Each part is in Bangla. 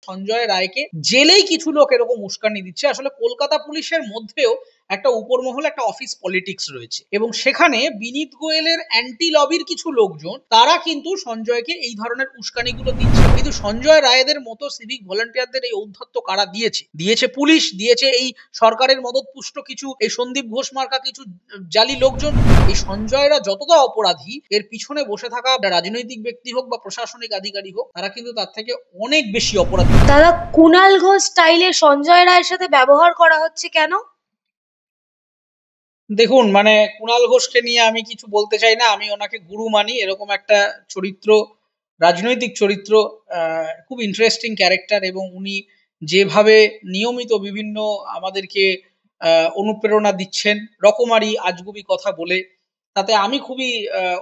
সঞ্জয় রায়কে জেলেই কিছু লোক এরকম উস্কানি দিচ্ছে। আসলে কলকাতা পুলিশের মধ্যেও একটা উপরমহল, একটা অফিস পলিটিক্স রয়েছে এবং সেখানে বিনীত গোয়েলের অ্যান্টি লবির কিছু লোকজন তারা কিন্তু সঞ্জয়কে এই ধরনের উস্কানিগুলো দিচ্ছে। কিন্তু সঞ্জয় রায়দের মতো সিভিক ভলান্টিয়ারদের এই ঔদ্ধত্য কারা দিয়েছে? দিয়েছে পুলিশ, দিয়েছে এই সরকারের মদতপুষ্ট কিছু এই সন্দীপ ঘোষ মার্কা কিছু জালি লোকজন। এই সঞ্জয়রা যতটা অপরাধী, এর পিছনে বসে থাকা রাজনৈতিক ব্যক্তি হোক বা প্রশাসনিক আধিকারিক হোক, তারা কিন্তু তার থেকে অনেক বেশি অপরাধী। দাদা, কুণাল ঘোষ স্টাইলে সঞ্জয় রায়ের সাথে ব্যবহার করা হচ্ছে কেন? দেখুন, কুণাল ঘোষকে নিয়ে আমি কিছু বলতে চাই না। আমি ওনাকে গুরু মানি। এরকম একটা চরিত্র, রাজনৈতিক চরিত্র, খুব ইন্টারেস্টিং ক্যারেক্টার এবং উনি যেভাবে নিয়মিত বিভিন্ন আমাদেরকে অনুপ্রেরণা দিচ্ছেন রকমারি আজগুবি কথা বলে, তাতে আমি খুবই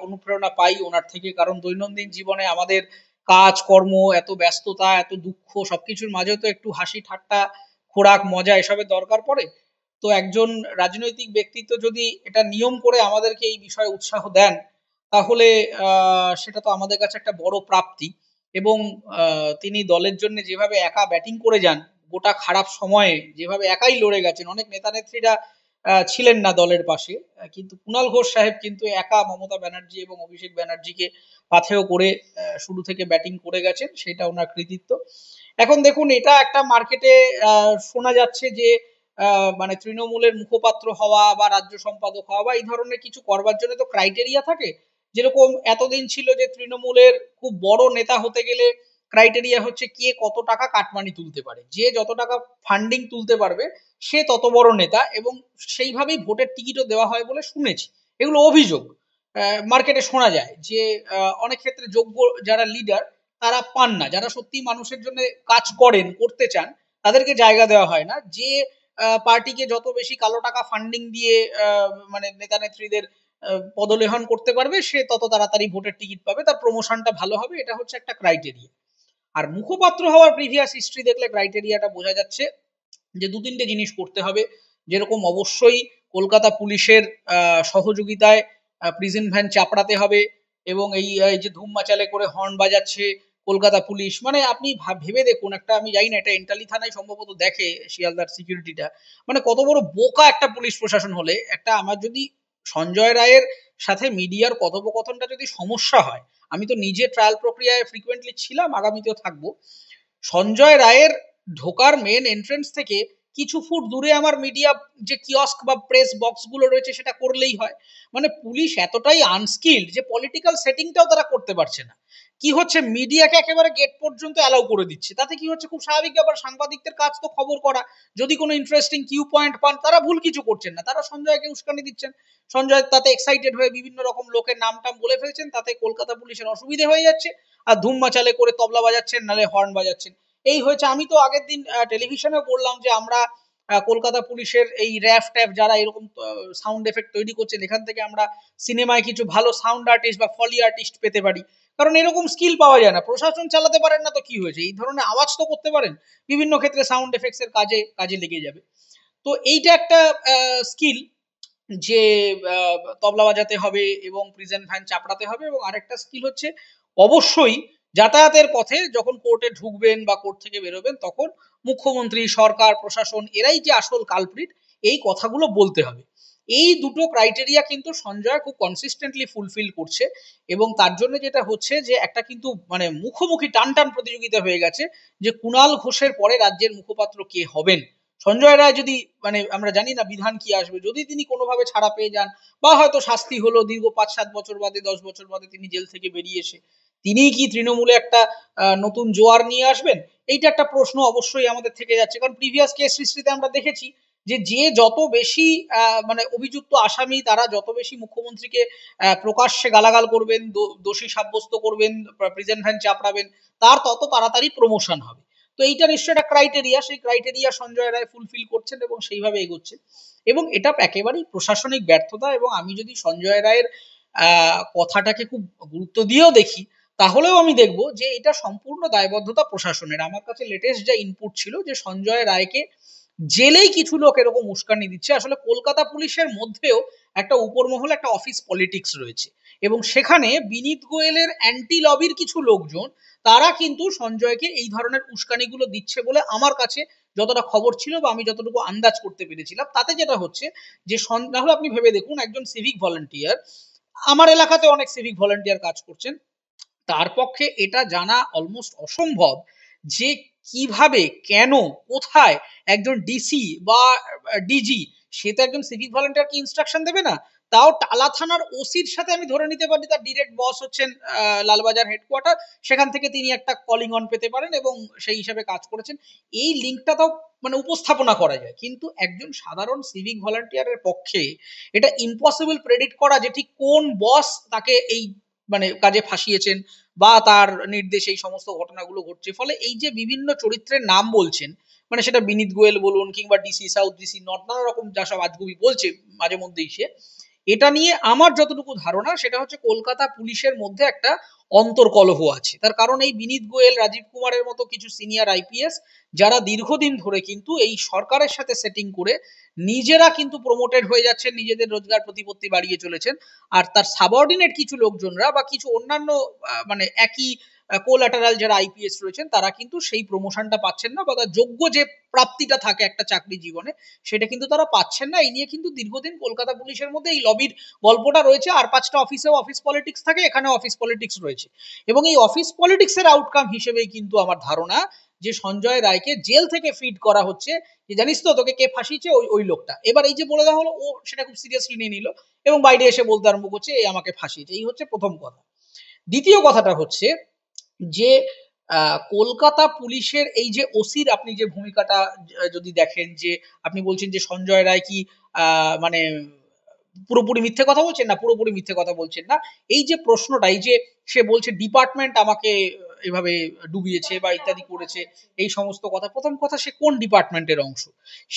অনুপ্রেরণা পাই ওনার থেকে। কারণ দৈনন্দিন জীবনে আমাদের কাজ কর্ম, এত ব্যস্ততা, এত দুঃখ, সবকিছুর মাঝেও তো একটু হাসি ঠাট্টা, খোরাক মজা এসবের দরকার পড়ে। তো একজন রাজনৈতিক ব্যক্তিত্ব যদি এটা নিয়ম করে আমাদেরকে এই বিষয়ে উৎসাহ দেন, তাহলে সেটা তো আমাদের কাছে একটা বড় প্রাপ্তি। এবং তিনি দলের জন্য যেভাবে একা ব্যাটিং করে যান, গোটা খারাপ সময়ে যেভাবে একাই লড়ে গেছেন, অনেক নেতা নেত্রীরা ছিলেন না দলের পাশে, কিন্তু কুণাল ঘোষ সাহেব কিন্তু একা মমতা ব্যানার্জি এবং অভিষেক ব্যানার্জিকে পাথেয় করে শুরু থেকে ব্যাটিং করে গেছেন, সেটা ওনার কৃতিত্ব। এখন দেখুন, এটা একটা মার্কেটে শোনা যাচ্ছে যে তৃণমূলের মুখপাত্র হওয়া বা রাজ্য সম্পাদক হওয়া বা এই ধরনের কিছু করবার জন্য তো ক্রাইটেরিয়া থাকে। যেরকম এতদিন ছিল যে তৃণমূলের খুব বড় নেতা হতে গেলে ক্রাইটেরিয়া হচ্ছে কে কত টাকা কাটমানি তুলতে পারে, যে যত টাকা ফান্ডিং তুলতে পারবে সে তত বড় নেতা, এবং সেইভাবেই ভোটের টিকিটও দেওয়া হয় বলে শুনেছি। এগুলো অভিযোগ, মার্কেটে শোনা যায় যে অনেক ক্ষেত্রে যোগ্য যারা লিডার তারা পান না, যারা সত্যি মানুষের জন্য কাজ করেন, করতে চান, তাদেরকে জায়গা দেওয়া হয় না। যে পার্টিকে যত বেশি কালো টাকা ফান্ডিং দিয়ে নেতা নেত্রীদের পদলেহন করতে পারবে, সে তত তাড়াতাড়ি ভোটের টিকিট পাবে, তার প্রমোশনটা ভালো হবে, এটা হচ্ছে একটা ক্রাইটেরিয়া। আর মুখপাত্র হওয়ার প্রিভিয়াস হিস্ট্রি দেখলে ক্রাইটেরিয়াটা বোঝা যাচ্ছে যে দু তিনটে জিনিস করতে হবে। যেরকম অবশ্যই কলকাতা পুলিশের সহযোগিতায় প্রিজন ভ্যান চাপড়াতে হবে, এবং এই যে ধুম মাচালে করে হর্ন বাজাচ্ছে কলকাতা পুলিশ, আপনি ভেবে দেখুন, একটা আমি জানি না, এটা এন্টালি থানায় সম্ভবত দেখে শিয়ালদার সিকিউরিটিটা, কত বড় বোকা একটা পুলিশ প্রশাসন হলে একটা আমার যদি সঞ্জয় রায়ের সাথে মিডিয়ার কথোপকথনটা যদি সমস্যা হয়, আমি তো নিজে ট্রায়াল প্রক্রিয়ায় ফ্রিকুয়েন্টলি ছিলাম, আগামীতেও থাকবো, সঞ্জয় রায়ের ঢোকার মেন এন্ট্রেন্স থেকে কিছু ফুট দূরে আমার মিডিয়া যে কিয়স্ক বা প্রেস বক্স গুলো রয়েছে সেটা করলেই হয়। পুলিশ এতটাই আনস্কিল্ড যে পলিটিক্যাল সেটিংটাও তারা করতে পারছে না। কি হচ্ছে, মিডিয়াকে একেবারে গেট পর্যন্ত অ্যালাউ করে দিচ্ছে, তাতে কি হচ্ছে, খুব স্বাভাবিক ব্যাপার, সাংবাদিকদের কাজ তো খবর করা। যদি কোনো ইন্টারেস্টিং কিউ পয়েন্ট পান, তারা ভুল কিছু করছেন না, তারা সঞ্জয়কে উস্কানি দিচ্ছেন। সঞ্জয় তাতে এক্সাইটেড হয়ে বিভিন্ন রকম লোকের নাম টাম বলে ফেলছেন, তাতে কলকাতা পুলিশের অসুবিধে হয়ে যাচ্ছে, আর ধুম মাচালে করে তবলা বাজাচ্ছেন, নালে হর্ন বাজাচ্ছেন। এই হয়েছে। আমি তো আগের দিন টেলিভিশনে বললাম যে আমরা কলকাতা পুলিশের এই র্যাফ ট্যাফ যারা এরকম সাউন্ড এফেক্ট তৈরি করছেন, এখান থেকে আমরা সিনেমায় কিছু ভালো সাউন্ড আর্টিস্ট বা ফলি আর্টিস্ট পেতে পারি। কারণ এরকম স্কিল পাওয়া যায় না, প্রশাসন চালাতে পারেন না তো কি হয়েছে, এই ধরনের আওয়াজ তো করতে পারেন, বিভিন্ন ক্ষেত্রে সাউন্ড এফেক্টস এর কাজে কাজে লেগে যাবে। তো এইটা একটা স্কিল, যে তবলা বাজাতে হবে এবং প্রিজন ভ্যান চাপড়াতে হবে। এবং আরেকটা স্কিল হচ্ছে অবশ্যই যাতায়াতের পথে যখন কোর্টে ঢুকবেন বা কোর্ট থেকে বেরোবেন, তখন মুখ্যমন্ত্রী, সরকার, প্রশাসন এরাই যে আসল কালপ্রিট, এই কথাগুলো বলতে হবে। এই দুটো ক্রাইটেরিয়া কিন্তু সঞ্জয় খুব কনসিস্টেন্টলি ফুলফিল করছে, এবং তার জন্য যেটা হচ্ছে যে একটা কিন্তু মুখোমুখি টান টান প্রতিযোগিতা হয়ে গেছে যে কুণাল ঘোষের পরে রাজ্যের মুখপাত্র কে হবেন। সঞ্জয় রায় যদি, আমরা জানি না বিধান কি আসবে, যদি তিনি কোনোভাবে ছাড়া পেয়ে যান বা হয়তো শাস্তি হলো দীর্ঘ 5-7 বছর বাদে, 10 বছর বাদে তিনি জেল থেকে বেরিয়ে এসে তিনি কি তৃণমূলে একটা নতুন জোয়ার নিয়ে আসবেন, এইটা একটা প্রশ্ন অবশ্যই আমাদের থেকে যাচ্ছে। কারণ প্রিভিয়াস কেস হিস্ট্রিতে আমরা দেখেছি যে যে যত বেশি অভিযুক্ত আসামি, তারা যত বেশি মুখ্যমন্ত্রীকে প্রকাশ্যে গালাগাল করবেন, দোষী সাব্যস্ত করবেন, প্রিজন ভ্যান চাপড়াবেন, তার তত তাড়াতাড়ি প্রমোশন হবে। তো এইটা নিশ্চয়ই একটা ক্রাইটেরিয়া, সেই ক্রাইটেরিয়া সঞ্জয় রায় ফুলফিল করছেন এবং সেইভাবে এগোচ্ছে। এবং এটা একেবারেই প্রশাসনিক ব্যর্থতা। এবং আমি যদি সঞ্জয় রায়ের কথাটাকে খুব গুরুত্ব দিয়েও দেখি, তাহলেও আমি দেখব যে এটা সম্পূর্ণ দায়বদ্ধতা প্রশাসনের। আমার কাছে লেটেস্ট যা ইনপুট ছিল যে সঞ্জয় রায়কে জেলেই কিছু লোক এরকম উস্কানি দিচ্ছে। আসলে কলকাতা পুলিশের মধ্যেও একটা উপরমহল, একটা অফিস পলিটিক্স রয়েছে এবং সেখানে বিনীত গোয়েলের অ্যান্টি লবির কিছু লোকজন তারা কিন্তু সঞ্জয়কে এই ধরনের উস্কানিগুলো দিচ্ছে বলে আমার কাছে যতটা খবর ছিল বা আমি যতটুকু আন্দাজ করতে পেরেছিলাম, তাতে যেটা হচ্ছে যে তাহলে আপনি ভেবে দেখুন, একজন সিভিক ভলেন্টিয়ার, আমার এলাকাতে অনেক সিভিক ভলেন্টিয়ার কাজ করছেন, তার পক্ষে এটা জানা অলমোস্ট অসম্ভব যে কিভাবে, কেন, কোথায় একজন ডিসি বা ডিজি, সে তো একজন সিভিক ভলেন্টিয়ারকে ইনস্ট্রাকশন দেবে না। তাও টালা থানার ওসির সাথে আমি ধরে নিতে পারি তার ডিরেক্ট বস হচ্ছেন লালবাজার হেডকোয়ার্টার, সেখান থেকে তিনি একটা কলিং অন পেতে পারেন এবং সেই হিসাবে কাজ করেছেন। এই লিঙ্কটা তাও মানে উপস্থাপনা করা যায়, কিন্তু একজন সাধারণ সিভিক ভলান্টিয়ারের পক্ষে এটা ইম্পসিবল প্রেডিক্ট করা যে ঠিক কোন বস তাকে এই মানে কাজে ফাঁসিয়েছেন বা তার নির্দেশে এই সমস্ত ঘটনাগুলো ঘটছে। ফলে এই যে বিভিন্ন চরিত্রের নাম বলছেন, মানে সেটা বিনীত গোয়েল বলুন কিংবা ডিসি সাউথ, ডিসি নর্থ, নানা রকম যা সব আজগুবি বলছে মাঝে মধ্যেই সে, এটা নিয়ে আমার যতটুকু ধারণা সেটা হচ্ছে কলকাতা পুলিশের মধ্যে একটা অন্তর্কলহ আছে। তার কারণ এই বিনীত গোয়েল, রাজীব কুমারের মতো কিছু সিনিয়র আইপিএস যারা দীর্ঘদিন ধরে কিন্তু এই সরকারের সাথে সেটিং করে নিজেরা কিন্তু প্রমোটেড হয়ে যাচ্ছেন, নিজেদের রোজগার প্রতিপত্তি বাড়িয়ে চলেছেন। আর তার সাবঅর্ডিনেট কিছু লোকজনরা বা কিছু অন্যান্য মানে একই কোলাটারাল যারা আইপিএস রয়েছেন, তারা কিন্তু সেই প্রমোশনটা পাচ্ছেন না বা তার যোগ্য যে প্রাপ্তিটা থাকে একটা চাকরি জীবনে, সেটা কিন্তু তারা পাচ্ছেন না। এই নিয়ে কিন্তু দীর্ঘদিন কলকাতা পুলিশের মধ্যে এই লবির গল্পটা রয়েছে। আর পাঁচটা অফিসেও অফিস পলিটিক্স থাকে, এখানেও অফিস পলিটিক্স রয়েছে, এবং এই অফিস পলিটিক্সের আউটকাম হিসেবেই কিন্তু আমার ধারণা যে সঞ্জয় রায়কে জেল থেকে ফিড করা হচ্ছে, যে জানিস তো তোকে কে ফাঁসিয়েছে, ওই ওই লোকটা। এবার এই যে বলে দেওয়া হলো, ও সেটা খুব সিরিয়াসলি নিয়ে নিল এবং বাইরে এসে বলতে আরম্ভ করছে এই আমাকে ফাঁসিয়েছে। এই হচ্ছে প্রথম কথা। দ্বিতীয় কথাটা হচ্ছে যে কলকাতা পুলিশের এই যে ওসির আপনি যে ভূমিকাটা যদি দেখেন, যে আপনি বলছেন যে সঞ্জয় রায় কি মানে পুরোপুরি মিথ্যে কথা বলছেন না, পুরোপুরি মিথ্যে কথা বলছেন না। এই যে প্রশ্নটা, এই যে সে বলছে ডিপার্টমেন্ট আমাকে এভাবে ডুবিয়েছে বা ইত্যাদি করেছে, এই সমস্ত কথা, প্রথম কথা সে কোন ডিপার্টমেন্টের অংশ?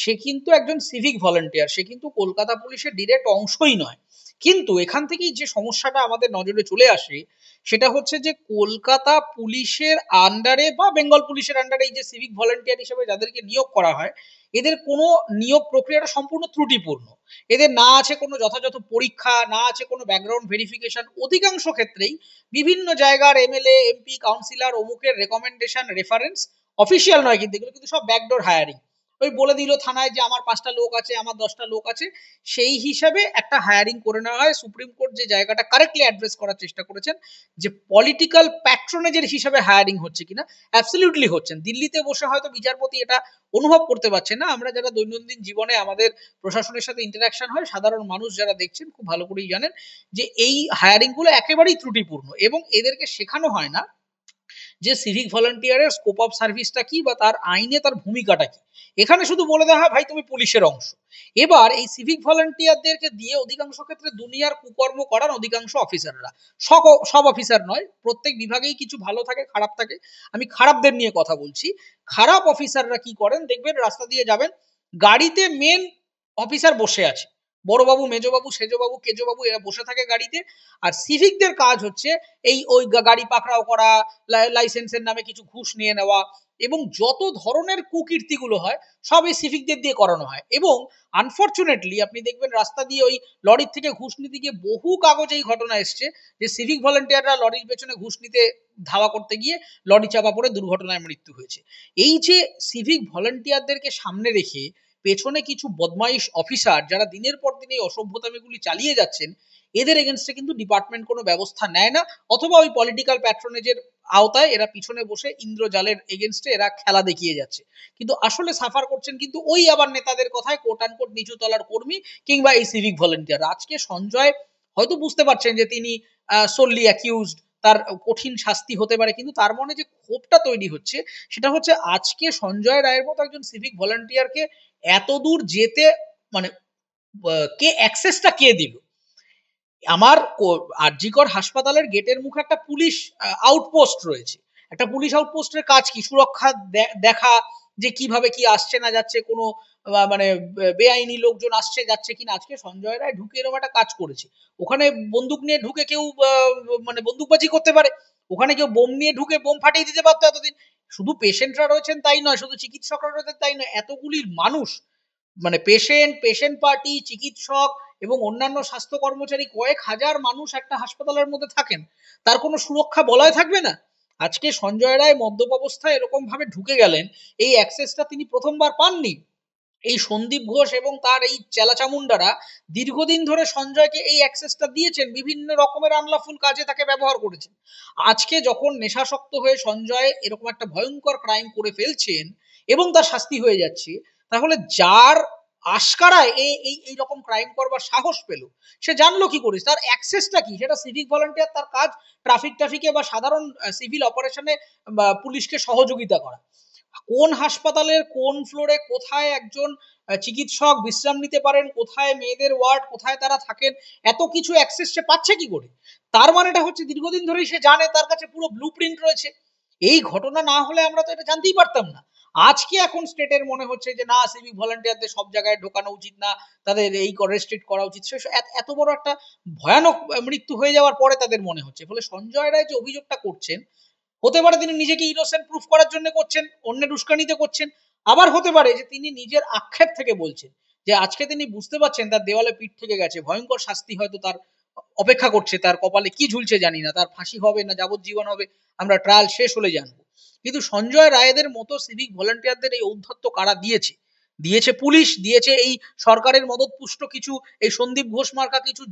সে কিন্তু একজন সিভিক ভলেন্টিয়ার, সে কিন্তু কলকাতা পুলিশের ডিরেক্ট অংশই নয়। কিন্তু এখান থেকেই যে সমস্যাটা আমাদের নজরে চলে আসে সেটা হচ্ছে যে কলকাতা পুলিশের আন্ডারে বা বেঙ্গল পুলিশের আন্ডারে এই যে সিভিক ভলেন্টিয়ার হিসেবে যাদেরকে নিয়োগ করা হয়, এদের কোনো নিয়োগ প্রক্রিয়াটা সম্পূর্ণ ত্রুটিপূর্ণ। এদের না আছে কোনো যথাযথ পরীক্ষা, না আছে কোনো ব্যাকগ্রাউন্ড ভেরিফিকেশন। অধিকাংশ ক্ষেত্রেই বিভিন্ন জায়গার এমএলএ, এমপি, কাউন্সিলর অমুকের রেকমেন্ডেশন, রেফারেন্স, অফিসিয়াল নয় কিন্তু এগুলো কিন্তু সব ব্যাকডোর হায়ারিং। ওই বলে দিল থানায় যে আমার 5টা লোক আছে, আমার 10টা লোক আছে, সেই হিসাবে একটা হায়ারিং করে নেওয়া হয়। সুপ্রিম কোর্ট যে জায়গাটা কারেক্টলি অ্যাড্রেস করার চেষ্টা করেছেন, যে পলিটিক্যাল প্যাট্রোনেজের হিসাবে হায়ারিং হচ্ছে কিনা, অ্যাবসলিউটলি হচ্ছেন। দিল্লিতে বসে হয়তো বিচারপতি এটা অনুভব করতে পারছেন না, আমরা যারা দৈনন্দিন জীবনে আমাদের প্রশাসনের সাথে ইন্টারাকশন হয়, সাধারণ মানুষ যারা দেখছেন খুব ভালো করেই জানেন যে এই হায়ারিং গুলো একেবারেই ত্রুটিপূর্ণ, এবং এদেরকে শেখানো হয় না যে সিভিক ভলান্টিয়ারের স্কোপ অফ সার্ভিসটা কি বা তার আইনে তার ভূমিকাটা কি। এখানে শুধু বলে দেওয়া হয় ভাই তুমি পুলিশের অংশ। এবার এই সিভিক ভলান্টিয়ারদেরকে দিয়ে অধিকাংশ ক্ষেত্রে দুনিয়ার কুকর্ম করান অধিকাংশ অফিসাররা। সব অফিসার নয়, প্রত্যেক বিভাগেই কিছু ভালো থাকে, খারাপ থাকে। আমি খারাপদের নিয়ে কথা বলছি। খারাপ অফিসাররা কি করেন দেখবেন, রাস্তা দিয়ে যাবেন, গাড়িতে মেন অফিসার বসে আছে, বড়বাবু, মেজবাবু, সেজবাবু, কেজবাবু, এরা বসে থাকে গাড়িতে। আর সিভিকদের কাজ হচ্ছে এই ওই গাড়ি পাকড়াও করা, লাইসেন্সের নামে কিছু ঘুষ নিয়ে নেওয়া, এবং যত ধরনের কুকীর্তিগুলো হয় সব এই সিভিকদের দিয়ে করানো হয়। এবং আনফর্চুনেটলি আপনি দেখবেন রাস্তা দিয়ে ওই লরির থেকে ঘুষ নিতে গিয়ে বহু কাগজে এই ঘটনা এসছে যে সিভিক ভলান্টিয়াররা লরির পেছনে ঘুষ নিতে ধাওয়া করতে গিয়ে লরি চাপা পড়ে দুর্ঘটনায় মৃত্যু হয়েছে। এই যে সিভিক ভলান্টিয়ারদেরকে সামনে রেখে পেছনে কিছু বদমাইশ অফিসার যারা দিনের পর দিন এই অসভ্যতামিগুলি চালিয়ে যাচ্ছেন, এদের এগেনস্টে কিন্তু ডিপার্টমেন্ট কোনো ব্যবস্থা নেয় না, অথবা ওই পলিটিক্যাল প্যাট্রোনেজের আওতায় এরা পিছনে বসে ইন্দ্রজালের এগেনস্টে এরা খেলা দেখিয়ে যাচ্ছে। কিন্তু আসলে সাফার করছেন কিন্তু ওই আবার নেতাদের কথায় কোট আনকোট নিচু তলার কর্মী কিংবা এই সিভিক ভলেন্টিয়ার। আজকে সঞ্জয় হয়তো বুঝতে পারছেন যে তিনি সোললি অ্যাকিউজড, তার কঠিন শাস্তি হতে পারে, কিন্তু তার মনে যে ক্ষোভটা তৈরি হচ্ছে সেটা হচ্ছে আজকে সঞ্জয় রায়ের মতো একজন সিভিক ভলান্টিয়ারকে এত দূর যেতে মানে কে অ্যাক্সেসটা কে দিল। আমার আরজিকর হাসপাতালের গেটের মুখে একটা পুলিশ আউটপোস্ট রয়েছে। একটা পুলিশ আউটপোস্টের কাজ কি? সুরক্ষা দেখা, যে কিভাবে কি আসছে না যাচ্ছে, কোনো মানে বেআইনি লোকজন আসছে যাচ্ছে কিনা। আজকে সঞ্জয় রায় ঢুকে এরকম একটা কাজ করেছে, ওখানে বন্দুক নিয়ে ঢুকে কেউ মানে বন্দুকবাজি করতে পারে, ওখানে কেউ বোম নিয়ে ঢুকে বোম ফাটিয়ে দিতে পারতো এতদিন। শুধু পেশেন্টরা রয়েছেন তাই নয়, শুধু চিকিৎসকরা রয়েছেন তাই নয়, এতগুলি মানুষ মানে পেশেন্ট, পেশেন্ট পার্টি, চিকিৎসক এবং অন্যান্য স্বাস্থ্য কর্মচারী, কয়েক হাজার মানুষ একটা হাসপাতালের মধ্যে থাকেন, তার কোনো সুরক্ষা বলয় থাকবে না? আজকে সঞ্জয় রায় মদ্যপ অবস্থায় এরকম ভাবে ঢুকে গেলেন, এই অ্যাক্সেসটা তিনি প্রথমবার পাননি। এই সন্দীপ ঘোষ এবং তার এই চেলাচামুন্ডারা দীর্ঘদিন ধরে সঞ্জয়কে এই অ্যাক্সেসটা দিয়েছেন, বিভিন্ন রকমের আনলাফুল কাজে তাকে ব্যবহার করেছেন। আজকে যখন নেশাসক্ত হয়ে সঞ্জয় এরকম একটা ভয়ঙ্কর ক্রাইম করে ফেলছেন এবং তার শাস্তি হয়ে যাচ্ছে, তাহলে যার আশকারায় এই রকম ক্রাইম করবার সাহস পেল, সে জানলো কি করে, তার অ্যাক্সেসটা কি, সেটা সিভিক ভলান্টিয়ার, তার কাজ ট্রাফিকে বা সাধারণ সিভিল অপারেশনে পুলিশকে সহযোগিতা করা। কোন হাসপাতালের কোন ফ্লোরে কোথায় একজন চিকিৎসক বিশ্রাম নিতে পারেন, কোথায় মেয়েদের ওয়ার্ড, কোথায় তারা থাকেন, এত কিছু অ্যাক্সেস সে পাচ্ছে কি করে? তার মানেটা হচ্ছে দীর্ঘদিন ধরেই সে জানে, তার কাছে পুরো ব্লু প্রিন্ট রয়েছে। এই ঘটনা না হলে আমরা তো এটা জানতেই পারতাম না। আজকে এখন স্টেটের মনে হচ্ছে যে না, সিভিক ভলান্টিয়ারদের সব জায়গায় ঢোকানো উচিত না, তাদের এই রেস্ট্রিক্ট করা উচিত। এত বড় একটা ভয়ানক মৃত্যু হয়ে যাওয়ার পরে তাদের মনে হচ্ছে। ফলে সঞ্জয় রায় যে অভিযোগটা করছেন, হতে পারে তিনি নিজেকে ইনোসেন্ট প্রুফ করার জন্য করছেন, অন্যের উস্কানিতে করছেন। আবার হতে পারে যে তিনি নিজের আক্ষেপ থেকে বলছেন, যে আজকে তিনি বুঝতে পারছেন তার দেওয়ালে পিঠ থেকে গেছে, ভয়ঙ্কর শাস্তি হয়তো তার অপেক্ষা করছে, তার কপালে কি ঝুলছে জানি না, তার ফাঁসি হবে না যাবজ্জীবন হবে, আমরা ট্রায়াল শেষ হলে জানবো। কিন্তু সঞ্জয় রায়দের মতো সিভিক ভলান্টিয়ারদের এই ঔদ্ধত্য কারা দিয়েছে? দিয়েছে পুলিশ, দিয়েছে এই সরকারের মদতপুষ্ট কিছু এই সন্দীপ ঘোষ মার্কা কিছু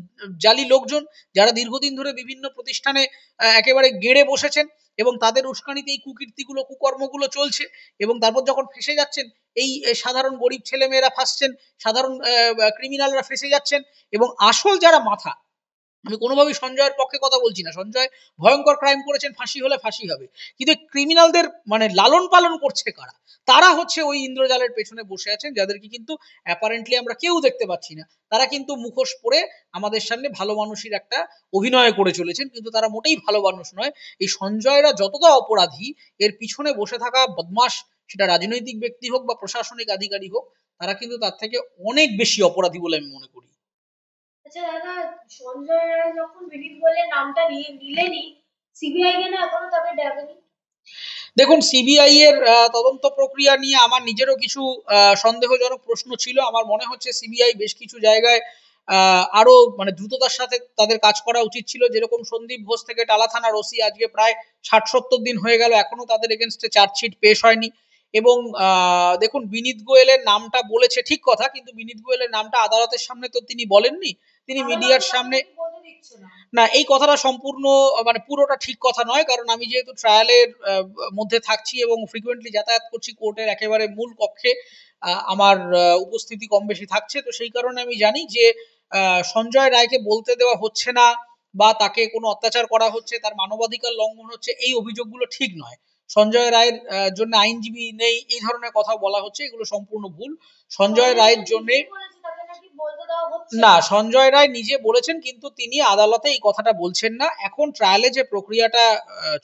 জালি লোকজন, যারা দীর্ঘদিন ধরে বিভিন্ন প্রতিষ্ঠানে একেবারে গেড়ে বসেছেন এবং তাদের উস্কানিতে এই কুকীর্তিগুলো, কুকর্মগুলো চলছে। এবং তারপর যখন ফেসে যাচ্ছেন, এই সাধারণ গরিব ছেলেমেয়েরা ফাঁসছেন, সাধারণ ক্রিমিনালরা ফেসে যাচ্ছেন। এবং আসল যারা মাথা, আমি কোনোভাবেই সঞ্জয়ের পক্ষে কথা বলছি না, সঞ্জয় ভয়ঙ্কর ক্রাইম করেছেন, ফাঁসি হলে ফাঁসি হবে, কিন্তু ক্রিমিনালদের মানে লালন পালন করছে কারা? তারা হচ্ছে ওই ইন্দ্রজালের পেছনে বসে আছেন, যাদেরকে কিন্তু অ্যাপারেন্টলি আমরা কেউ দেখতে পাচ্ছি না। তারা কিন্তু মুখোশ পরে আমাদের সামনে ভালো মানুষের একটা অভিনয় করে চলেছেন, কিন্তু তারা মোটেই ভালো মানুষ নয়। এই সঞ্জয়রা যতটা অপরাধী, এর পিছনে বসে থাকা বদমাস, সেটা রাজনৈতিক ব্যক্তি হোক বা প্রশাসনিক আধিকারিক হোক, তারা কিন্তু তার থেকে অনেক বেশি অপরাধী বলে আমি মনে করি। আচ্ছা দাদা, সঞ্জয় রায় যখন বিনীত গোয়েলের নামটা নিলেনই, সিবিআই কেন এখনো তাকে ডাকেনি? দেখুন, সিবিআই এর তদন্ত প্রক্রিয়া নিয়ে আমার নিজেরও কিছু সন্দেহজনক প্রশ্ন ছিল। আমার মনে হচ্ছে সিবিআই বেশ কিছু জায়গায় আরো মানে দ্রুততার সাথে তাদের কাজ করা উচিত ছিল। যেরকম সন্দীপ ঘোষ থেকে টালা থানার ওসি আজকে প্রায় 60-70 দিন হয়ে গেল, এখনো তাদের এগেনস্টে চার্জশিট পেশ হয়নি। এবং দেখুন, বিনীত গোয়েলের নামটা বলেছে ঠিক কথা, কিন্তু বিনীত গোয়েলের নামটা আদালতের সামনে তো তিনি বলেননি, তিনি মিডিয়ার সামনে। না, এই কথাটা সম্পূর্ণ মানে পুরোটা ঠিক কথা নয়, কারণ আমি যেহেতু ট্রায়ালের মধ্যে থাকছি এবং ফ্রিকুয়েন্টলি যাতায়াত করছি কোর্টের একেবারে মূল কক্ষে, আমার উপস্থিতি কম বেশি থাকছে, তো সেই কারণে আমি জানি যে সঞ্জয় রায়কে বলতে দেওয়া হচ্ছে না বা তাকে কোনো অত্যাচার করা হচ্ছে, তার মানবাধিকার লঙ্ঘন হচ্ছে, এই অভিযোগগুলো ঠিক নয়। সঞ্জয় রায়ের জন্য আইনজীবী নেই, এই ধরনের কথা বলা হচ্ছে, এগুলো সম্পূর্ণ ভুল। সঞ্জয় রায়ের জন্য না, সঞ্জয় রায় নিজে বলেছেন, কিন্তু তিনি আদালতে এই কথাটা বলছেন না। এখন ট্রায়ালে যে প্রক্রিয়াটা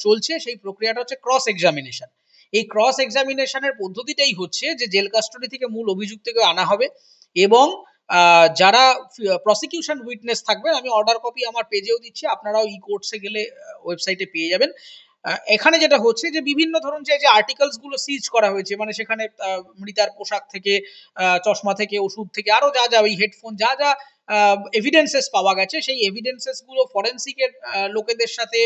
চলছে, সেই প্রক্রিয়াটা হচ্ছে ক্রস এক্সামিনেশন। এই ক্রস এক্সামিনেশনের পদ্ধতিটাই হচ্ছে যে জেল কাস্টডি থেকে মূল অভিযুক্তকে আনা হবে এবং যারা প্রসিকিউশন উইটনেস থাকবেন, আমি অর্ডার কপি আমার পেজেও দিচ্ছি, আপনারাও ই কোর্টসে গেলে ওয়েবসাইটে পেয়ে যাবেন। এখানে যেটা হচ্ছে যে বিভিন্ন ধরুন যে আর্টিকেলস গুলো সিজ করা হয়েছে, মানে সেখানে মৃতার পোশাক থেকে, চশমা থেকে, ওষুধ থেকে, আরো যা যা ওই হেডফোন, যা যা এভিডেন্সেস পাওয়া গেছে, সেই এভিডেন্সেস গুলো ফরেন্সিকের লোকেদের সাথে,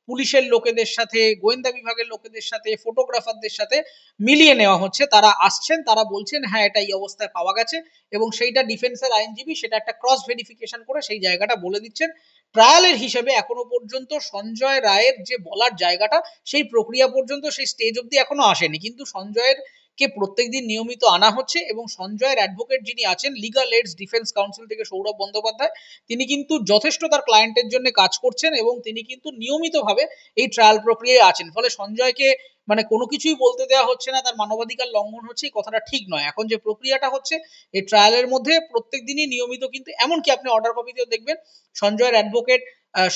পুলিশের লোকেদের সাথে, গোয়েন্দা বিভাগের লোকেদের সাথে, ফটোগ্রাফারদের সাথে মিলিয়ে নেওয়া হচ্ছে। তারা আসছেন, তারা বলছেন হ্যাঁ এটা এই অবস্থায় পাওয়া গেছে, এবং সেইটা ডিফেন্সের আইনজীবী সেটা একটা ক্রস ভেরিফিকেশন করে সেই জায়গাটা বলে দিচ্ছেন। ট্রায়ালের হিসেবে এখনো পর্যন্ত সঞ্জয় রায়ের যে বলার জায়গাটা, সেই প্রক্রিয়া পর্যন্ত, সেই স্টেজ অব্দি এখনো আসেনি, কিন্তু সঞ্জয়ের কে প্রত্যেকদিন নিয়মিত আনা হচ্ছে। এবং সঞ্জয়ের অ্যাডভোকেট যিনি আছেন, লিগাল এইডস ডিফেন্স কাউন্সিল থেকে সৌরভ বন্দ্যোপাধ্যায়, তিনি কিন্তু যথেষ্ট তার ক্লায়েন্টের জন্য কাজ করছেন এবং তিনি কিন্তু নিয়মিতভাবে এই ট্রায়াল প্রক্রিয়ায় আছেন। ফলে সঞ্জয়কে মানে কোনো কিছুই বলতে দেওয়া হচ্ছে না, তার মানবাধিকার লঙ্ঘন হচ্ছে, এই কথাটা ঠিক নয়। এখন যে প্রক্রিয়াটা হচ্ছে এই ট্রায়ালের মধ্যে প্রত্যেক দিনই নিয়মিত, কিন্তু এমনকি আপনি অর্ডার কপিতেও দেখবেন সঞ্জয়ের অ্যাডভোকেট,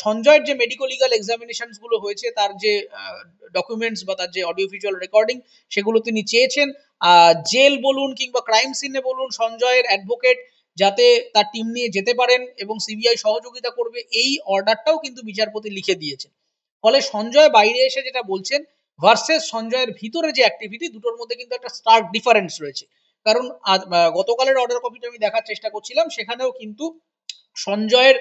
সঞ্জয়ের যে মেডিকো লিগাল এক্সামিনেশন গুলো হয়েছে, তার যে ডকুমেন্টস বা তার যে অডিও ভিজুয়াল রেকর্ডিং, সেগুলো তিনি চেয়েছেন। জেল বলুন কিংবা ক্রাইম সিনে বলুন, সঞ্জয়ের অ্যাডভোকেট যাতে তার টিম নিয়ে যেতে পারেন এবং সিবিআই সহযোগিতা করবে, এই অর্ডারটাও কিন্তু বিচারপতি লিখে দিয়েছেন। ফলে সঞ্জয় বাইরে এসে যেটা বলছেন ভার্সেস সঞ্জয়ের ভিতরে যে অ্যাক্টিভিটি, দুটোর মধ্যে কিন্তু একটা স্টার্ক ডিফারেন্স রয়েছে। কারণ গতকালের অর্ডার কপিটা আমি দেখার চেষ্টা করছিলাম, সেখানেও কিন্তু সঞ্জয়ের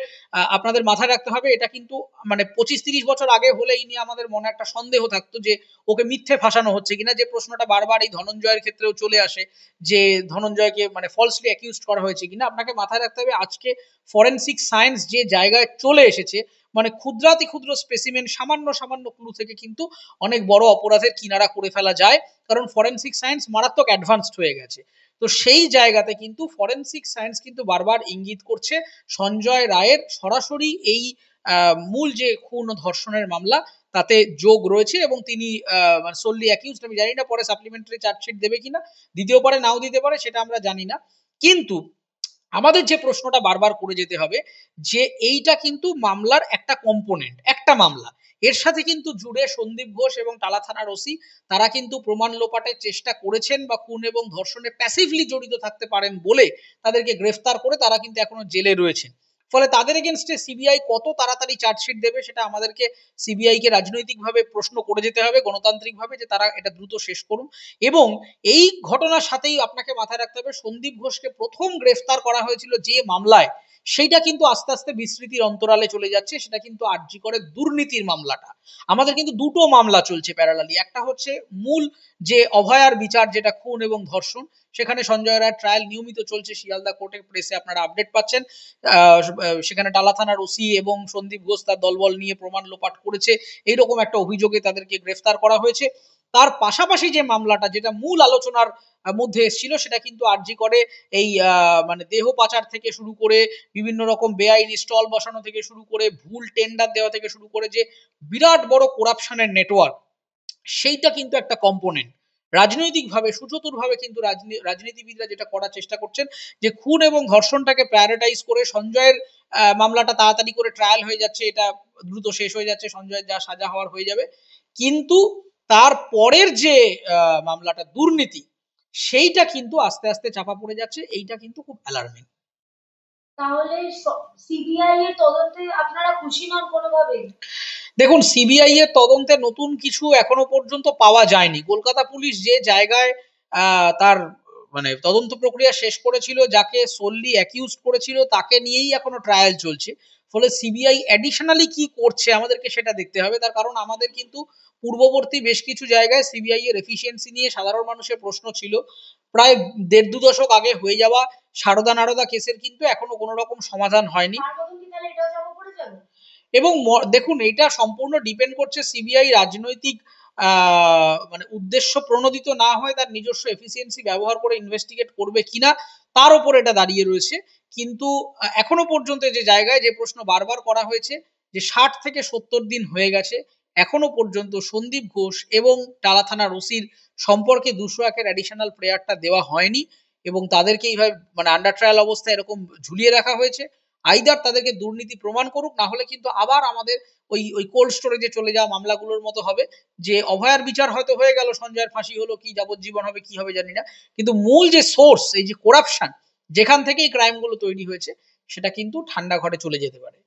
আপনাদের মাথায় রাখতে হবে, এটা কিন্তু মানে 25-30 বছর আগে হলে এই নিয়ে আমাদের মনে একটা সন্দেহ থাকতো যে ওকে মিথ্যে ফাঁসানো হচ্ছে কিনা, যে প্রশ্নটা বারবার এই ধনঞ্জয়ের ক্ষেত্রেও চলে আসে যে ধনঞ্জয়কে মানে ফলসলি অ্যাকিউজড করা হয়েছে কিনা। আপনাকে মাথায় রাখতে হবে আজকে ফরেনসিক সায়েন্স যে জায়গায় চলে এসেছে, মানে ক্ষুদ্রাতি ক্ষুদ্র স্পেসিমেন, সামান্য সামান্য ক্লু থেকে কিন্তু অনেক বড় অপরাধের কিনারা করে ফেলা যায়, কারণ ফরেনসিক সায়েন্স মারাত্মক অ্যাডভান্সড হয়ে গেছে। তো সেই জায়গাতে কিন্তু ফরেনসিক সায়েন্স কিন্তু বারবার ইঙ্গিত করছে সঞ্জয় রায়ের সরাসরি এই মূল যে খুন ও ধর্ষণের মামলা তাতে যোগ রয়েছে, এবং তিনি মানে সোললি অ্যাকিউজড। আমি জানি না পরে সাপ্লিমেন্টারি চার্জশিট দেবে কিনা, দিতেও পারে নাও দিতে পারে, সেটা আমরা জানি না। কিন্তু আমাদের যে প্রশ্নটা বারবার করে যেতে হবে যে এইটা কিন্তু মামলার একটা কম্পোনেন্ট, একটা মামলা, এর সাথে কিন্তু জুড়ে সন্দীপ ঘোষ এবং টালা থানার ওসি তারা কিন্তু প্রমাণ লোপাটের চেষ্টা করেছেন বা খুন এবং ধর্ষণে প্যাসিভলি জড়িত থাকতে পারেন বলে তাদেরকে গ্রেফতার করে তারা কিন্তু এখনো জেলে রয়েছেন। ফলে তাদের এগেনস্টে সিবিআই কত তাড়াতাড়ি চার্জশিট দেবে সেটা আমাদেরকে সিবিআই কে রাজনৈতিকভাবে প্রশ্ন করে যেতে হবে, গণতান্ত্রিকভাবে, যে তারা এটা দ্রুত শেষ করুন। এবং এই ঘটনার সাথেই আপনাকে মাথায় রাখতে হবে সন্দীপ ঘোষকে প্রথম গ্রেফতার করা হয়েছিল যে মামলায়, সেইটা কিন্তু আস্তে আস্তে বিস্মৃতির অন্তরালে চলে যাচ্ছে। সেটা কিন্তু আরজি করে দুর্নীতির মামলাটা। আমাদের কিন্তু দুটো মামলা চলছে প্যারালালি, একটা হচ্ছে মূল যে অভয়ার বিচার, যেটা খুন এবং ধর্ষণ, সেখানে সঞ্জয় রায়ের ট্রায়াল নিয়মিত চলছে, শিয়ালদা কোর্টের প্রেসে আপনারা আপডেট পাচ্ছেন। সেখানে টালা থানার ওসি এবং সন্দীপ ঘোষ তার দলবল নিয়ে প্রমাণ লোপাট করেছে, এইরকম একটা অভিযোগে তাদেরকে গ্রেফতার করা হয়েছে। তার পাশাপাশি যে মামলাটা, যেটা মূল আলোচনার মধ্যে এসেছিল, সেটা কিন্তু আরজি করে এই মানে দেহ পাচার থেকে শুরু করে বিভিন্ন রকম বেআইনি স্টল বসানো থেকে শুরু করে ভুল টেন্ডার দেওয়া থেকে শুরু করে যে বিরাট বড় করাপশনের নেটওয়ার্ক, সেইটা কিন্তু একটা কম্পোনেন্ট। রাজনৈতিকভাবে সুচতুরভাবে কিন্তু রাজনীতিবিদরা যেটা করার চেষ্টা করছেন যে খুন এবং ধর্ষণটাকে প্রায়োরিটাইজ করে সঞ্জয়ের মামলাটা তাড়াতাড়ি করে ট্রায়াল হয়ে যাচ্ছে, এটা দ্রুত শেষ হয়ে যাচ্ছে, সঞ্জয়ের যা সাজা হওয়ার হয়ে যাবে। কিন্তু তার পরের যে মামলাটা দুর্নীতি, সেইটা কিন্তু আস্তে আস্তে চাপা পড়ে যাচ্ছে, এইটা কিন্তু খুব অ্যালার্মিং। তাহলে সিবিআই এর তদন্তে আপনারা খুশি নন কোনোভাবেই? দেখুন, সিবিআই এর তদন্তে নতুন কিছু এখনো পর্যন্ত পাওয়া যায়নি। কলকাতা পুলিশ যে জায়গায় তার মানে তদন্ত প্রক্রিয়া শেষ করেছিল, যাকে সোললি অ্যাকিউজড করেছিল, তাকে নিয়েই এখনো ট্রায়াল চলছে। ফলে সিবিআই অ্যাডিশনালি কি করছে আমাদেরকে সেটা দেখতে হবে। তার কারণ আমাদের কিন্তু পূর্ববর্তী বেশ কিছু জায়গায় সিবিআই এর এফিসিয়েন্সি নিয়ে সাধারণ মানুষের প্রশ্ন ছিল। প্রায় 1.5-2 দশক আগে হয়ে যাওয়া সারদা নারদা কেসের কিন্তু এখনো কোনো রকম সমাধান হয়নি। তার মতন কি তাহলে এটাও চাপা পড়ে যাবে? এবং দেখুন, এটা সম্পূর্ণ ডিপেন্ড করছে সিবিআই রাজনৈতিক মানে উদ্দেশ্য প্রণোদিত না হয় তার নিজস্ব এফিসিয়েন্সি ব্যবহার করে ইনভেস্টিগেট করবে কিনা, তার উপর এটা দাঁড়িয়ে রয়েছে। কিন্তু এখনো পর্যন্ত যে জায়গায় যে প্রশ্ন বারবার করা হয়েছে যে 60 থেকে 70 দিন হয়ে গেছে, এখনো পর্যন্ত সন্দীপ ঘোষ এবং টালা থানার ওসির সম্পর্কে 201-এর অ্যাডিশনাল প্রেয়ারটা দেওয়া হয়নি, এবং তাদেরকে এইভাবে মানে আন্ডার ট্রায়াল অবস্থায় এরকম ঝুলিয়ে রাখা হয়েছে। আইদার তাদেরকে দুর্নীতি প্রমাণ করুক, না হলে কিন্তু আবার আমাদের ওই ওই কোল্ড স্টোরেজে চলে যাওয়া মামলাগুলোর মতো হবে, যে অভয়ার বিচার হয়তো হয়ে গেল, সঞ্জয়ের ফাঁসি হলো, কি যাবজ্জীবন হবে কি হবে জানি না, কিন্তু মূল যে সোর্স, এই যে করাপশন, যেখান থেকে এই ক্রাইম গুলো তৈরি হয়েছে, সেটা কিন্তু ঠান্ডা ঘরে চলে যেতে পারে।